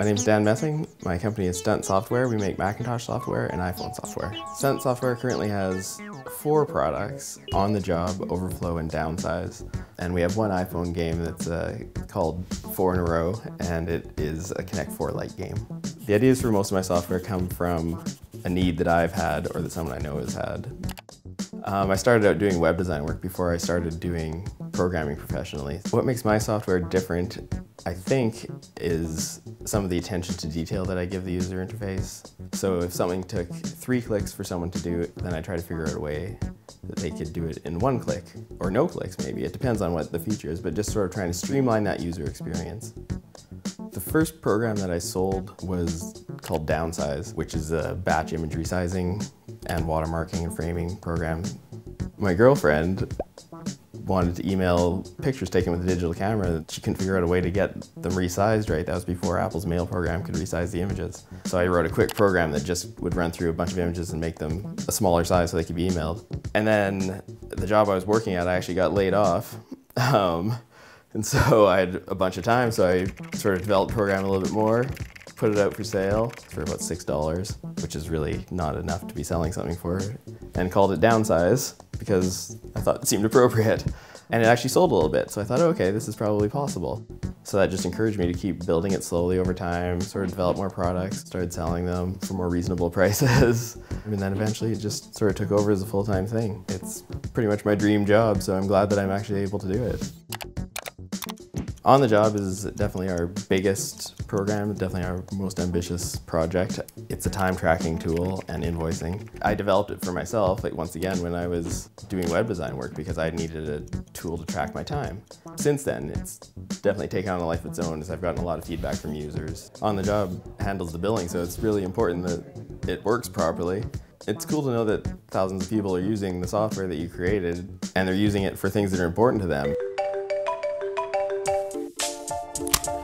name's Dan Messing. My company is Stunt Software. We make Macintosh software and iPhone software. Stunt Software currently has 4 products: On the Job, Overflow, and Downsize. And we have one iPhone game that's called 4 in a Row, and it is a Connect 4-like game. The ideas for most of my software come from a need that I've had or that someone I know has had. I started out doing web design work before I started doing programming professionally. What makes my software different, I think, is some of the attention to detail that I give the user interface. So if something took 3 clicks for someone to do it, then I try to figure out a way that they could do it in 1 click, or no clicks maybe. It depends on what the feature is, but just sort of trying to streamline that user experience. The first program that I sold was called Downsize, which is a batch image resizing and watermarking and framing program. My girlfriend wanted to email pictures taken with a digital camera. She couldn't figure out a way to get them resized right. That was before Apple's mail program could resize the images. So I wrote a quick program that just would run through a bunch of images and make them a smaller size so they could be emailed. And then the job I was working at, I actually got laid off. And so I had a bunch of time, so I sort of developed the program a little bit more, put it out for sale for about $6, which is really not enough to be selling something for, and called it Downsize because I thought it seemed appropriate. And it actually sold a little bit, so I thought, okay, this is probably possible. So that just encouraged me to keep building it slowly over time, sort of develop more products, started selling them for more reasonable prices. And then eventually it just sort of took over as a full-time thing. It's pretty much my dream job, so I'm glad that I'm actually able to do it. On the Job is definitely our biggest program, definitely our most ambitious project. It's a time tracking tool and invoicing. I developed it for myself, like once again, when I was doing web design work because I needed a tool to track my time. Since then, it's definitely taken on a life of its own as I've gotten a lot of feedback from users. On the Job handles the billing, so it's really important that it works properly. It's cool to know that thousands of people are using the software that you created and they're using it for things that are important to them.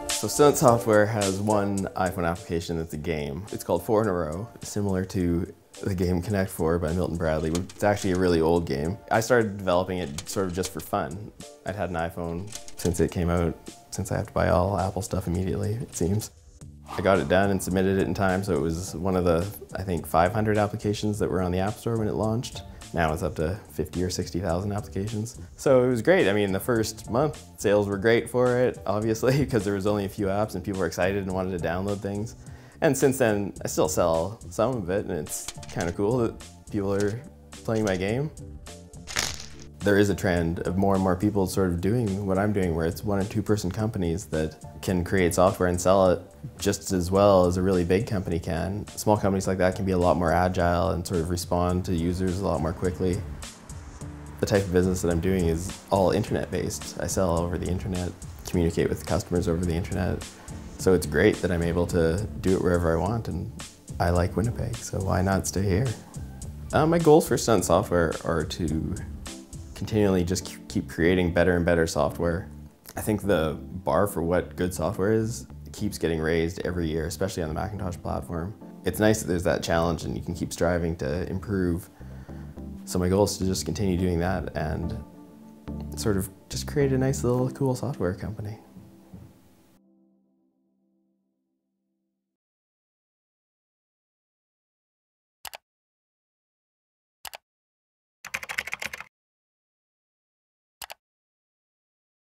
So Stunt Software has one iPhone application that's a game. It's called 4 in a Row, similar to the game Connect 4 by Milton Bradley. It's actually a really old game. I started developing it sort of just for fun. I'd had an iPhone since it came out, since I have to buy all Apple stuff immediately, it seems. I got it done and submitted it in time, so it was one of the, I think, 500 applications that were on the App Store when it launched. Now it's up to 50 or 60,000 applications. So it was great. I mean, the first month, sales were great for it, obviously, because there was only a few apps and people were excited and wanted to download things. And since then, I still sell some of it, and it's kind of cool that people are playing my game. There is a trend of more and more people sort of doing what I'm doing, where it's 1 and 2 person companies that can create software and sell it just as well as a really big company can. Small companies like that can be a lot more agile and sort of respond to users a lot more quickly. The type of business that I'm doing is all internet-based. I sell over the internet, communicate with customers over the internet. So it's great that I'm able to do it wherever I want, and I like Winnipeg, so why not stay here? My goals for Stunt Software are to continually just keep creating better and better software. I think the bar for what good software is keeps getting raised every year, especially on the Macintosh platform. It's nice that there's that challenge and you can keep striving to improve. So my goal is to just continue doing that and sort of just create a nice little cool software company.